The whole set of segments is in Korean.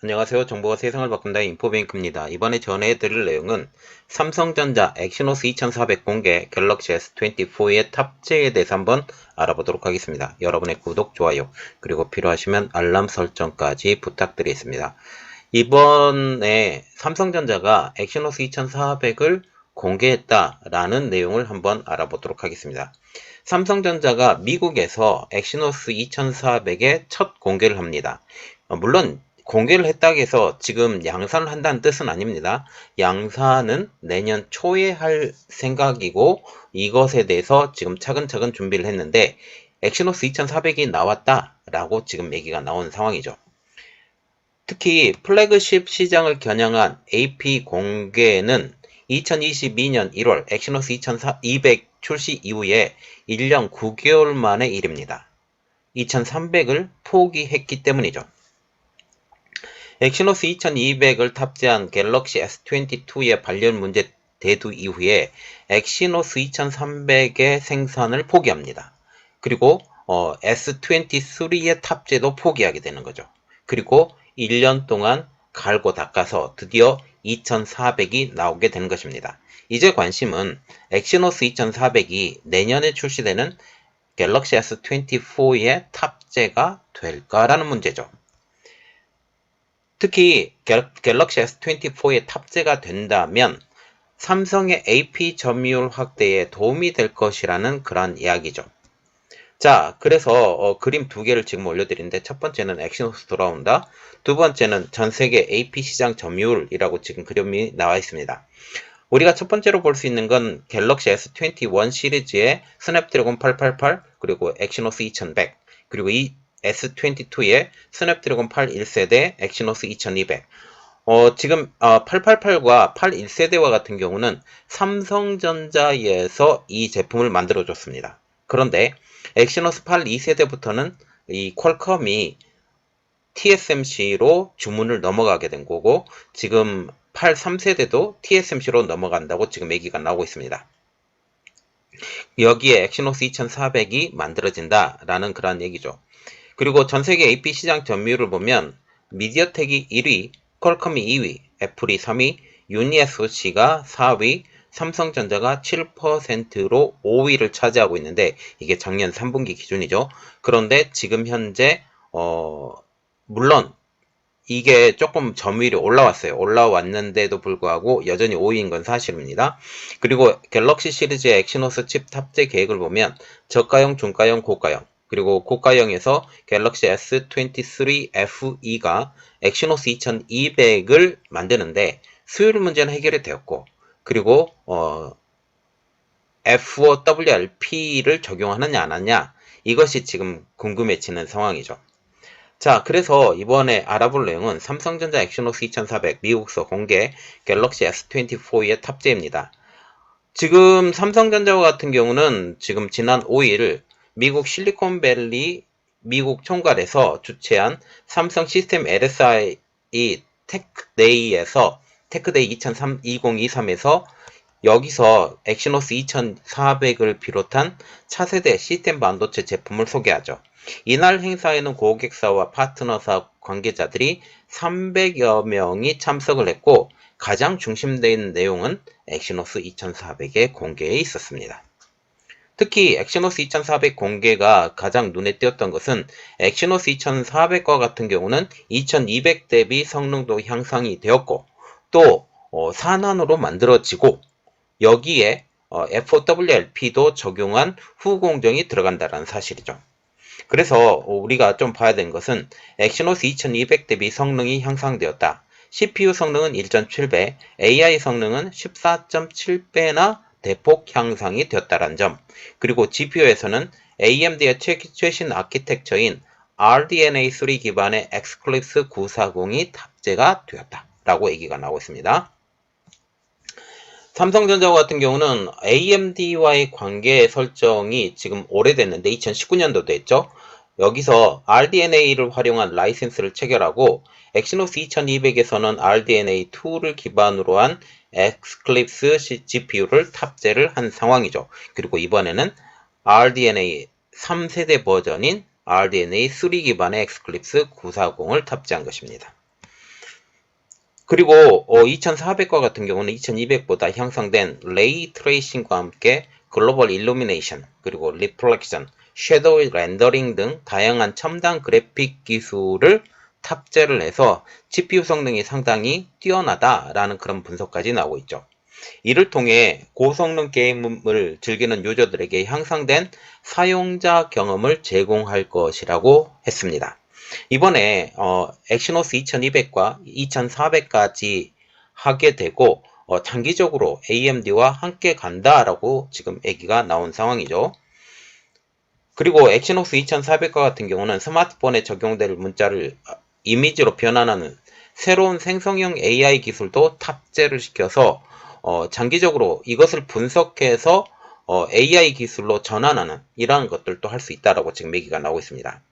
안녕하세요. 정보가 세상을 바꾼다 인포뱅크입니다. 이번에 전해드릴 내용은 삼성전자 엑시노스 2400 공개 갤럭시 S24의 탑재에 대해서 한번 알아보도록 하겠습니다. 여러분의 구독, 좋아요, 그리고 필요하시면 알람 설정까지 부탁드리겠습니다. 이번에 삼성전자가 엑시노스 2400을 공개했다라는 내용을 한번 알아보도록 하겠습니다. 삼성전자가 미국에서 엑시노스 2400의 첫 공개를 합니다. 물론 공개를 했다고 해서 지금 양산을 한다는 뜻은 아닙니다. 양산은 내년 초에 할 생각이고 이것에 대해서 지금 차근차근 준비를 했는데 엑시노스 2400이 나왔다라고 지금 얘기가 나온 상황이죠. 특히 플래그십 시장을 겨냥한 AP 공개는 2022년 1월 엑시노스 2200 출시 이후에 1년 9개월 만의 일입니다. 2300을 포기했기 때문이죠. 엑시노스 2200을 탑재한 갤럭시 S22의 발열 문제 대두 이후에 엑시노스 2300의 생산을 포기합니다. 그리고 S23의 탑재도 포기하게 되는 거죠. 그리고 1년 동안 갈고 닦아서 드디어 2400이 나오게 되는 것입니다. 이제 관심은 엑시노스 2400이 내년에 출시되는 갤럭시 S24의 탑재가 될까라는 문제죠. 특히 갤럭시 S24에 탑재가 된다면 삼성의 AP 점유율 확대에 도움이 될 것이라는 그런 이야기죠. 자, 그래서 그림 두 개를 지금 올려드리는데 첫 번째는 엑시노스 돌아온다. 두 번째는 전 세계 AP 시장 점유율이라고 지금 그림이 나와 있습니다. 우리가 첫 번째로 볼 수 있는 건 갤럭시 S21 시리즈의 스냅드래곤 888 그리고 엑시노스 2100 그리고 이 S22의 스냅드래곤 8 1세대 엑시노스 2200 지금 888과 8 1세대와 같은 경우는 삼성전자에서 이 제품을 만들어줬습니다. 그런데 엑시노스 8 2세대부터는 이 퀄컴이 TSMC로 주문을 넘어가게 된 거고 지금 8 3세대도 TSMC로 넘어간다고 지금 얘기가 나오고 있습니다. 여기에 엑시노스 2400이 만들어진다라는 그런 얘기죠. 그리고 전세계 AP 시장 점유율을 보면 미디어텍이 1위, 퀄컴이 2위, 애플이 3위, 유니SOC가 4위, 삼성전자가 7%로 5위를 차지하고 있는데 이게 작년 3분기 기준이죠. 그런데 지금 현재 물론 이게 조금 점유율이 올라왔어요. 올라왔는데도 불구하고 여전히 5위인 건 사실입니다. 그리고 갤럭시 시리즈의 엑시노스 칩 탑재 계획을 보면 저가형, 중가형, 고가형 그리고 고가형에서 갤럭시 S23 FE가 엑시노스 2200을 만드는데 수율 문제는 해결이 되었고 그리고 FOWLP를 적용하느냐 안 하느냐 이것이 지금 궁금해지는 상황이죠. 자, 그래서 이번에 알아볼 내용은 삼성전자 엑시노스 2400 미국서 공개 갤럭시 S24의 탑재입니다. 지금 삼성전자와 같은 경우는 지금 지난 5일 미국 실리콘밸리 미국 총괄에서 주최한 삼성 시스템 LSI 테크데이에서 테크데이 2023에서 여기서 엑시노스 2400을 비롯한 차세대 시스템 반도체 제품을 소개하죠. 이날 행사에는 고객사와 파트너사 관계자들이 300여 명이 참석을 했고 가장 중심되는 내용은 엑시노스 2400의 공개에 있었습니다. 특히 엑시노스 2400 공개가 가장 눈에 띄었던 것은 엑시노스 2400과 같은 경우는 2200 대비 성능도 향상이 되었고 또 4나노로 만들어지고 여기에 FOWLP도 적용한 후공정이 들어간다는 사실이죠. 그래서 우리가 좀 봐야 되는 것은 엑시노스 2200 대비 성능이 향상되었다. CPU 성능은 1.7배, AI 성능은 14.7배나 대폭 향상이 되었다는 점. 그리고 GPU에서는 AMD의 최신 아키텍처인 RDNA3 기반의 엑스클립스 940이 탑재가 되었다. 라고 얘기가 나오고 있습니다. 삼성전자 같은 경우는 AMD와의 관계 설정이 지금 오래됐는데 2019년도도 했죠. 여기서 RDNA를 활용한 라이센스를 체결하고 엑시노스 2200에서는 RDNA2를 기반으로 한 엑스클립스 GPU를 탑재를 한 상황이죠. 그리고 이번에는 RDNA 3세대 버전인 RDNA3 기반의 엑스클립스 940을 탑재한 것입니다. 그리고 2400과 같은 경우는 2200보다 향상된 레이 트레이싱과 함께 글로벌 일루미네이션, 그리고 리플렉션, 섀도우 렌더링 등 다양한 첨단 그래픽 기술을 탑재를 해서 GPU 성능이 상당히 뛰어나다라는 그런 분석까지 나오고 있죠. 이를 통해 고성능 게임을 즐기는 유저들에게 향상된 사용자 경험을 제공할 것이라고 했습니다. 이번에 엑시노스 2200과 2400까지 하게 되고 장기적으로 AMD와 함께 간다라고 지금 얘기가 나온 상황이죠. 그리고 엑시노스 2400과 같은 경우는 스마트폰에 적용될 문자를 이미지로 변환하는 새로운 생성형 AI 기술도 탑재를 시켜서 장기적으로 이것을 분석해서 AI 기술로 전환하는 이러한 것들도 할 수 있다라고 지금 얘기가 나오고 있습니다.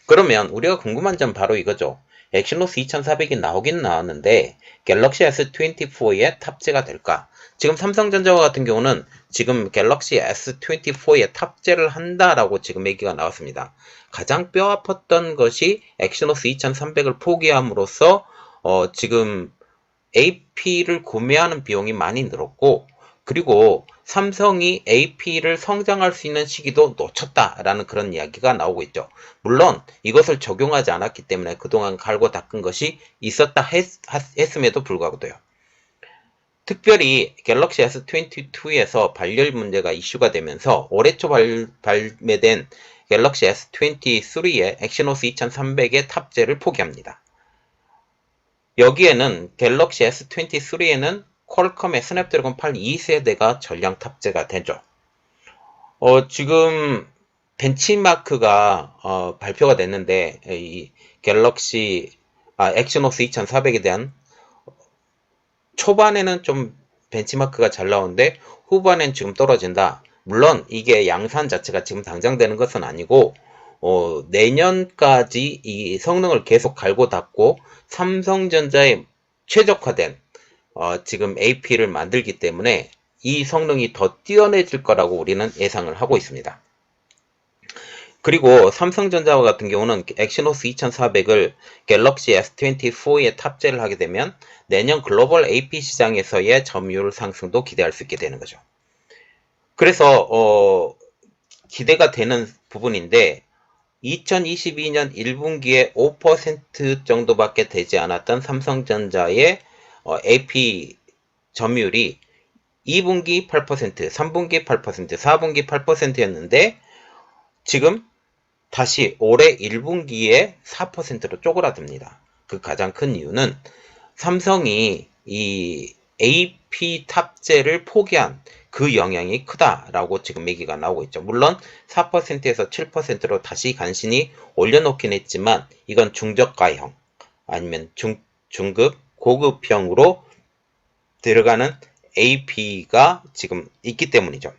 그러면 우리가 궁금한 점 바로 이거죠. 엑시노스 2400이 나오긴 나왔는데 갤럭시 S24에 탑재가 될까? 지금 삼성전자와 같은 경우는 지금 갤럭시 S24에 탑재를 한다라고 지금 얘기가 나왔습니다. 가장 뼈 아팠던 것이 엑시노스 2300을 포기함으로써 지금 AP를 구매하는 비용이 많이 늘었고, 그리고 삼성이 AP를 성장할 수 있는 시기도 놓쳤다라는 그런 이야기가 나오고 있죠. 물론 이것을 적용하지 않았기 때문에 그동안 갈고 닦은 것이 있었다 했음에도 불구하고도요. 특별히 갤럭시 S22에서 발열 문제가 이슈가 되면서 올해 초 발매된 갤럭시 S23의 엑시노스 2300의 탑재를 포기합니다. 여기에는 갤럭시 S23에는 퀄컴의 스냅드래곤 8 2세대가 전량 탑재가 되죠. 지금 벤치마크가 발표가 됐는데 이 갤럭시 엑시노스 2400에 대한 초반에는 좀 벤치마크가 잘 나오는데 후반엔 지금 떨어진다. 물론 이게 양산 자체가 지금 당장 되는 것은 아니고 내년까지 이 성능을 계속 갈고 닦고 삼성전자에 최적화된 지금 AP를 만들기 때문에 이 성능이 더 뛰어내질 거라고 우리는 예상을 하고 있습니다. 그리고 삼성전자와 같은 경우는 엑시노스 2400을 갤럭시 S24에 탑재를 하게 되면 내년 글로벌 AP 시장에서의 점유율 상승도 기대할 수 있게 되는 거죠. 그래서 기대가 되는 부분인데 2022년 1분기에 5% 정도밖에 되지 않았던 삼성전자의 AP 점유율이 2분기 8%, 3분기 8%, 4분기 8%였는데 지금 다시 올해 1분기에 4%로 쪼그라듭니다. 그 가장 큰 이유는 삼성이 이 AP 탑재를 포기한 그 영향이 크다라고 지금 얘기가 나오고 있죠. 물론 4%에서 7%로 다시 간신히 올려놓긴 했지만 이건 중저가형 아니면 중급, 고급형으로 들어가는 AP가 지금 있기 때문이죠.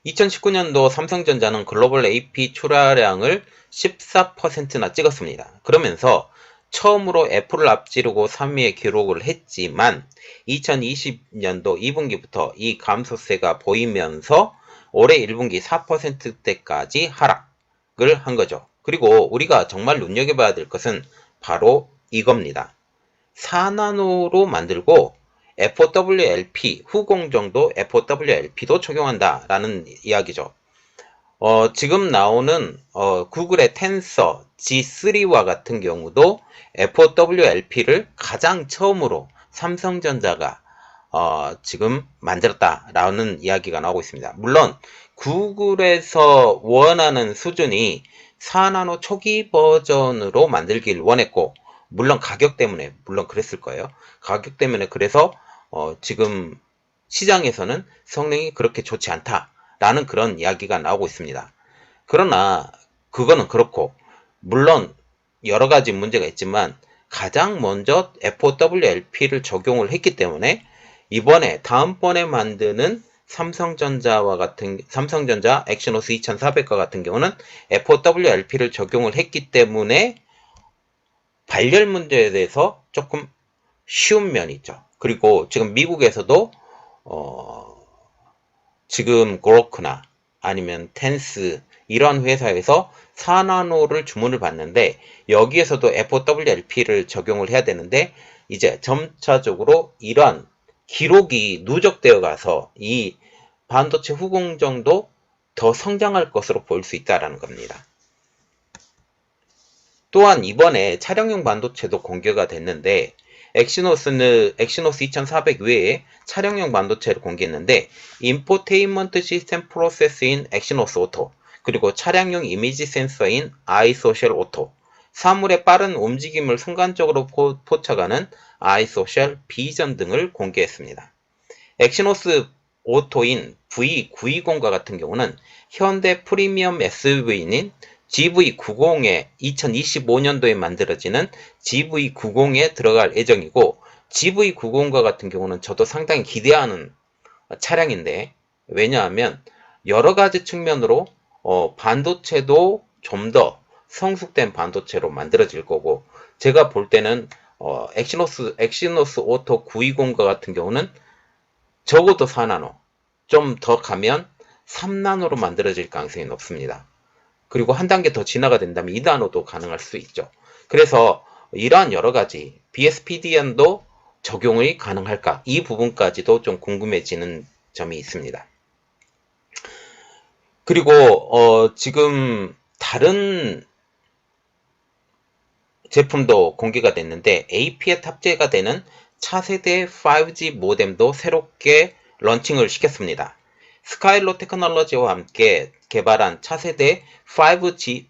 2019년도 삼성전자는 글로벌 AP 출하량을 14%나 찍었습니다. 그러면서 처음으로 애플을 앞지르고 3위에 기록을 했지만 2020년도 2분기부터 이 감소세가 보이면서 올해 1분기 4%대까지 하락을 한 거죠. 그리고 우리가 정말 눈여겨봐야 될 것은 바로 이겁니다. 4나노로 만들고 FOWLP, 후공정도 FOWLP도 적용한다라는 이야기죠. 지금 나오는 구글의 텐서 G3와 같은 경우도 FOWLP를 가장 처음으로 삼성전자가 지금 만들었다라는 이야기가 나오고 있습니다. 물론 구글에서 원하는 수준이 4나노 초기 버전으로 만들길 원했고, 물론 가격 때문에 물론 그랬을 거예요. 가격 때문에 그래서 지금 시장에서는 성능이 그렇게 좋지 않다라는 그런 이야기가 나오고 있습니다. 그러나 그거는 그렇고, 물론 여러 가지 문제가 있지만 가장 먼저 FOWLP를 적용을 했기 때문에 이번에 다음번에 만드는 삼성전자 엑시노스 2400과 같은 경우는 FOWLP를 적용을 했기 때문에 발열 문제에 대해서 조금 쉬운 면이 있죠. 그리고 지금 미국에서도 지금 그로크나 아니면 텐스 이러한 회사에서 4나노를 주문을 받는데 여기에서도 FOWLP를 적용을 해야 되는데 이제 점차적으로 이러한 기록이 누적되어 가서 이 반도체 후공정도 더 성장할 것으로 보일 수 있다는 겁니다. 또한 이번에 차량용 반도체도 공개가 됐는데 엑시노스 2400 외에 차량용 반도체를 공개했는데 인포테인먼트 시스템 프로세스인 엑시노스 오토, 그리고 차량용 이미지 센서인 아이소셜 오토, 사물의 빠른 움직임을 순간적으로 포착하는 아이소셜 비전 등을 공개했습니다. 엑시노스 오토인 V920과 같은 경우는 현대 프리미엄 SUV인 GV90에 2025년도에 만들어지는 GV90에 들어갈 예정이고, GV90과 같은 경우는 저도 상당히 기대하는 차량인데, 왜냐하면 여러 가지 측면으로 반도체도 좀 더 성숙된 반도체로 만들어질 거고, 제가 볼 때는 엑시노스 오토 920과 같은 경우는 적어도 4나노, 좀 더 가면 3나노로 만들어질 가능성이 높습니다. 그리고 한 단계 더 진화가 된다면 2나노도 가능할 수 있죠. 그래서 이러한 여러 가지 BSPDN도 적용이 가능할까? 이 부분까지도 좀 궁금해지는 점이 있습니다. 그리고 지금 다른 제품도 공개가 됐는데 AP에 탑재가 되는 차세대 5G 모뎀도 새롭게 런칭을 시켰습니다. 스카일로 테크놀로지와 함께 개발한 차세대 5G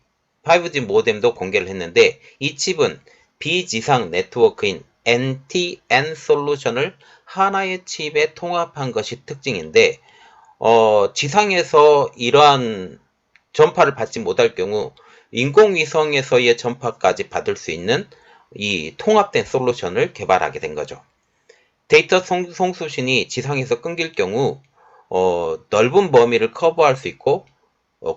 모뎀도 공개를 했는데, 이 칩은 비지상 네트워크인 NTN 솔루션을 하나의 칩에 통합한 것이 특징인데, 지상에서 이러한 전파를 받지 못할 경우 인공위성에서의 전파까지 받을 수 있는 이 통합된 솔루션을 개발하게 된 거죠. 데이터 송수신이 지상에서 끊길 경우 넓은 범위를 커버할 수 있고,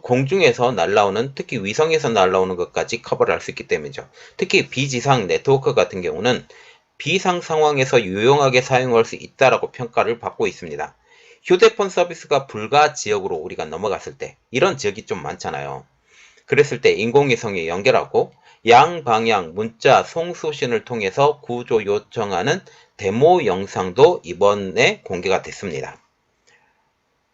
공중에서 날라오는, 특히 위성에서 날라오는 것까지 커버를 할 수 있기 때문이죠. 특히 비지상 네트워크 같은 경우는 비상 상황에서 유용하게 사용할 수 있다라고 평가를 받고 있습니다. 휴대폰 서비스가 불가 지역으로 우리가 넘어갔을 때, 이런 지역이 좀 많잖아요. 그랬을 때 인공위성에 연결하고 양방향 문자 송수신을 통해서 구조 요청하는 데모 영상도 이번에 공개가 됐습니다.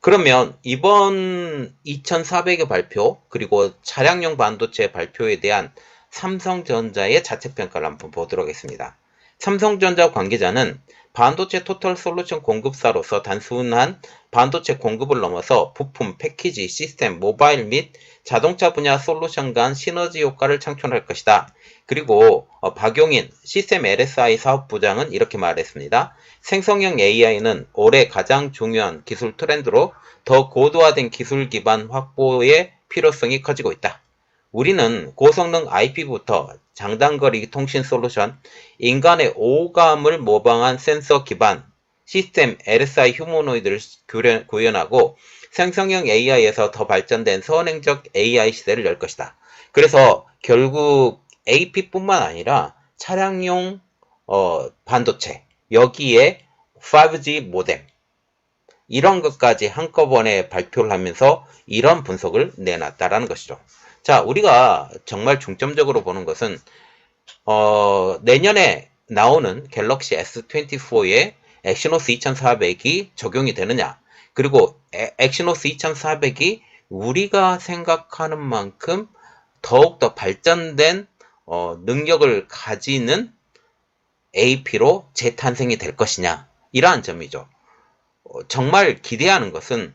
그러면 이번 2400의 발표, 그리고 차량용 반도체 발표에 대한 삼성전자의 자체평가를 한번 보도록 하겠습니다. 삼성전자 관계자는 반도체 토탈 솔루션 공급사로서 단순한 반도체 공급을 넘어서 부품, 패키지, 시스템, 모바일 및 자동차 분야 솔루션 간 시너지 효과를 창출할 것이다. 그리고 박용인 시스템 LSI 사업부장은 이렇게 말했습니다. 생성형 AI는 올해 가장 중요한 기술 트렌드로 더 고도화된 기술 기반 확보의 필요성이 커지고 있다. 우리는 고성능 IP부터 장단거리 통신 솔루션, 인간의 오감을 모방한 센서 기반 시스템 LSI 휴머노이드를 구현하고 생성형 AI에서 더 발전된 선행적 AI 시대를 열 것이다. 그래서 결국 AP뿐만 아니라 차량용 반도체, 여기에 5G 모뎀, 이런 것까지 한꺼번에 발표를 하면서 이런 분석을 내놨다라는 것이죠. 자, 우리가 정말 중점적으로 보는 것은 내년에 나오는 갤럭시 S24에 엑시노스 2400이 적용이 되느냐, 그리고 엑시노스 2400이 우리가 생각하는 만큼 더욱더 발전된 능력을 가지는 AP로 재탄생이 될 것이냐, 이러한 점이죠. 정말 기대하는 것은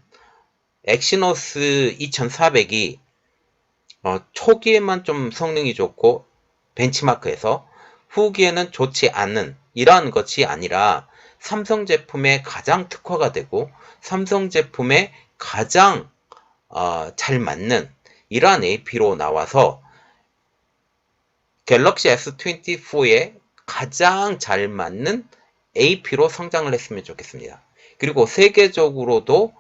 엑시노스 2400이 초기에만 좀 성능이 좋고 벤치마크에서 후기에는 좋지 않는 이러한 것이 아니라 삼성 제품에 가장 특화가 되고 삼성 제품에 가장 잘 맞는 이러한 AP로 나와서 갤럭시 S24에 가장 잘 맞는 AP로 성장을 했으면 좋겠습니다. 그리고 세계적으로도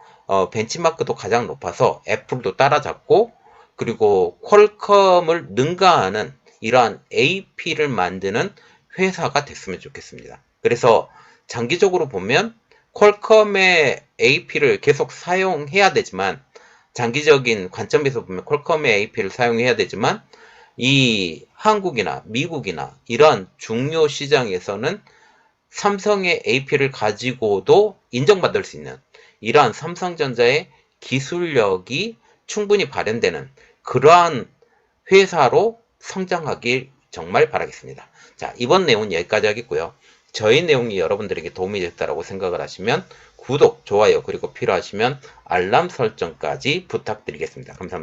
벤치마크도 가장 높아서 애플도 따라잡고, 그리고 퀄컴을 능가하는 이러한 AP를 만드는 회사가 됐으면 좋겠습니다. 그래서 장기적으로 보면 퀄컴의 AP를 계속 사용해야 되지만 장기적인 관점에서 보면 퀄컴의 AP를 사용해야 되지만 이 한국이나 미국이나 이런 중요 시장에서는 삼성의 AP를 가지고도 인정받을 수 있는 이러한 삼성전자의 기술력이 충분히 발현되는 그러한 회사로 성장하길 정말 바라겠습니다. 자, 이번 내용은 여기까지 하겠고요. 저희 내용이 여러분들에게 도움이 됐다고 생각을 하시면 구독, 좋아요, 그리고 필요하시면 알람 설정까지 부탁드리겠습니다. 감사합니다.